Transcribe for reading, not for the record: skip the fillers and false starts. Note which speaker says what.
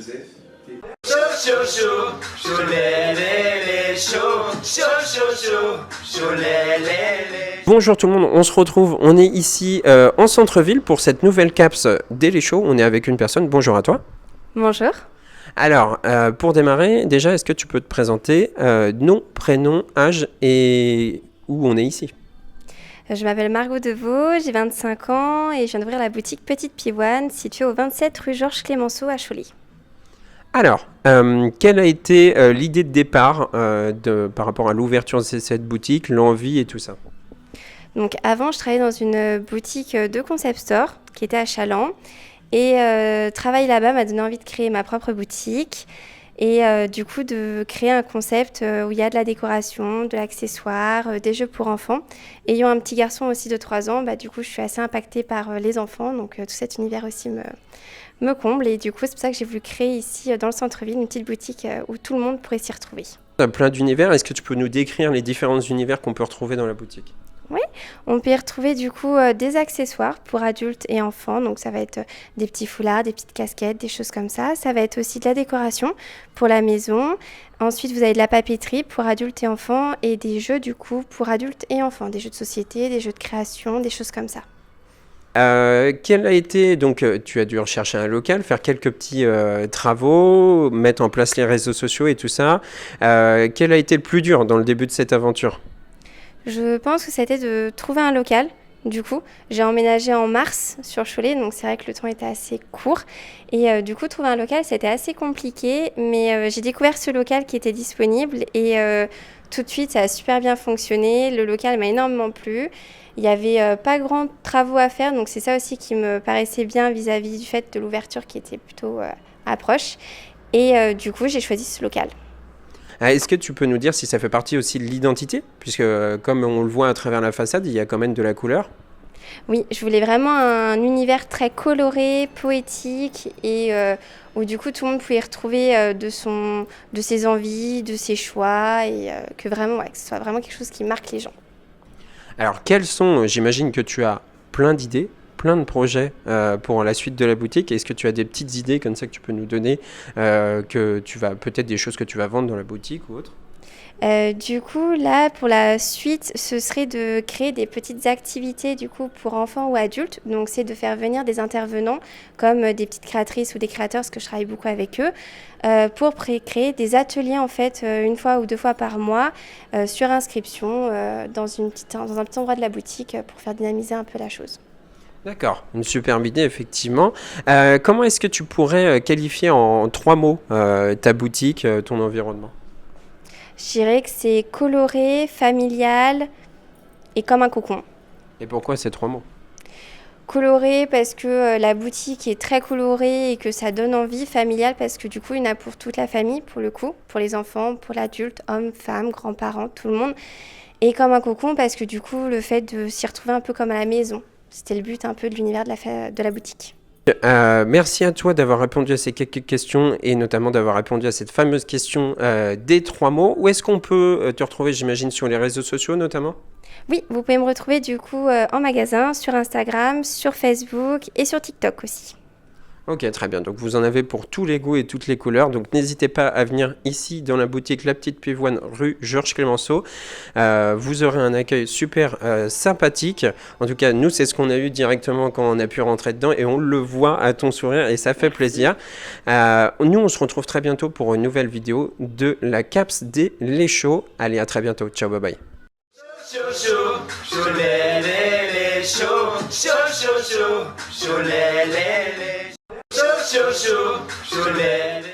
Speaker 1: Chaud, chaud, chaud, chaud, lé, lé, lé, chaud, chaud, chaud, chaud, chaud, lé, lé, lé.
Speaker 2: Bonjour tout le monde, on se retrouve, on est ici en centre-ville pour cette nouvelle CAPS des Les Chauds. On est avec une personne, bonjour à toi.
Speaker 3: Bonjour.
Speaker 2: Alors, pour démarrer, déjà, est-ce que tu peux te présenter nom, prénom, âge et où on est ici?
Speaker 3: Je m'appelle Margot Deveau, j'ai 25 ans et je viens d'ouvrir la boutique Petite Pivoine située au 27 rue Georges Clémenceau à Choly.
Speaker 2: Alors, quelle a été l'idée de départ par rapport à l'ouverture de cette boutique, l'envie et tout ça?
Speaker 3: Donc avant, je travaillais dans une boutique de concept store qui était à Chaland et travailler là-bas m'a donné envie de créer ma propre boutique et du coup de créer un concept où il y a de la décoration, de l'accessoire, des jeux pour enfants. Ayant un petit garçon aussi de 3 ans, du coup je suis assez impactée par les enfants, donc tout cet univers aussi me comble et du coup c'est pour ça que j'ai voulu créer ici dans le centre-ville une petite boutique où tout le monde pourrait s'y retrouver.
Speaker 2: Plein d'univers, est-ce que tu peux nous décrire les différents univers qu'on peut retrouver dans la boutique?
Speaker 3: Oui, on peut y retrouver du coup des accessoires pour adultes et enfants, donc ça va être des petits foulards, des petites casquettes, des choses comme ça. Ça va être aussi de la décoration pour la maison. Ensuite, vous avez de la papeterie pour adultes et enfants et des jeux du coup pour adultes et enfants, des jeux de société, des jeux de création, des choses comme ça.
Speaker 2: Quel a été, donc tu as dû rechercher un local, faire quelques petits travaux, mettre en place les réseaux sociaux et tout ça. Quel a été le plus dur dans le début de cette aventure?
Speaker 3: Je pense que ça a été de trouver un local. Du coup, j'ai emménagé en mars sur Cholet, donc c'est vrai que le temps était assez court. Et du coup, trouver un local, c'était assez compliqué, mais j'ai découvert ce local qui était disponible et tout de suite, ça a super bien fonctionné. Le local m'a énormément plu. Il n'y avait pas grand travaux à faire, donc c'est ça aussi qui me paraissait bien vis-à-vis du fait de l'ouverture qui était plutôt proche. Et du coup, j'ai choisi ce local.
Speaker 2: Est-ce que tu peux nous dire si ça fait partie aussi de l'identité? Puisque comme on le voit à travers la façade, il y a quand même de la couleur.
Speaker 3: Oui, je voulais vraiment un univers très coloré, poétique et où du coup tout le monde pouvait y retrouver de ses envies, de ses choix et que vraiment, que ce soit vraiment quelque chose qui marque les gens.
Speaker 2: Alors j'imagine que tu as plein d'idées, plein de projets pour la suite de la boutique. Est-ce que tu as des petites idées comme ça que tu peux nous donner, peut-être des choses que tu vas vendre dans la boutique ou autre?
Speaker 3: Du coup, là, pour la suite, ce serait de créer des petites activités du coup pour enfants ou adultes. Donc, c'est de faire venir des intervenants comme des petites créatrices ou des créateurs, parce que je travaille beaucoup avec eux, pour créer des ateliers en fait une fois ou 2 fois par mois sur inscription dans un petit endroit de la boutique pour faire dynamiser un peu la chose.
Speaker 2: D'accord, une superbe idée effectivement. Comment est-ce que tu pourrais qualifier en 3 mots ta boutique, ton environnement?
Speaker 3: Je dirais que c'est coloré, familial et comme un cocon.
Speaker 2: Et pourquoi ces 3 mots?
Speaker 3: Coloré parce que la boutique est très colorée et que ça donne envie. Familial parce que du coup, il y en a pour toute la famille, pour le coup, pour les enfants, pour l'adulte, hommes, femmes, grands-parents, tout le monde. Et comme un cocon parce que du coup, le fait de s'y retrouver un peu comme à la maison. C'était le but un peu de l'univers de la boutique.
Speaker 2: Merci à toi d'avoir répondu à ces quelques questions et notamment d'avoir répondu à cette fameuse question des 3 mots. Où est-ce qu'on peut te retrouver, j'imagine, sur les réseaux sociaux notamment?
Speaker 3: Oui, vous pouvez me retrouver du coup en magasin, sur Instagram, sur Facebook et sur TikTok aussi.
Speaker 2: Ok, très bien. Donc vous en avez pour tous les goûts et toutes les couleurs. Donc n'hésitez pas à venir ici dans la boutique La Petite Pivoine, rue Georges Clémenceau. Vous aurez un accueil super sympathique. En tout cas, nous, c'est ce qu'on a eu directement quand on a pu rentrer dedans et on le voit à ton sourire et ça fait plaisir. Nous, on se retrouve très bientôt pour une nouvelle vidéo de la CAPS des Les Chauds. Allez, à très bientôt. Ciao, bye bye.
Speaker 1: Chaud, chaud, chaud, lé, lé, lé, chaud, chaud, chaud, chaud, chaud, lé, lé, lé. Chaud, chaud, chaud, chaud, lé, lé.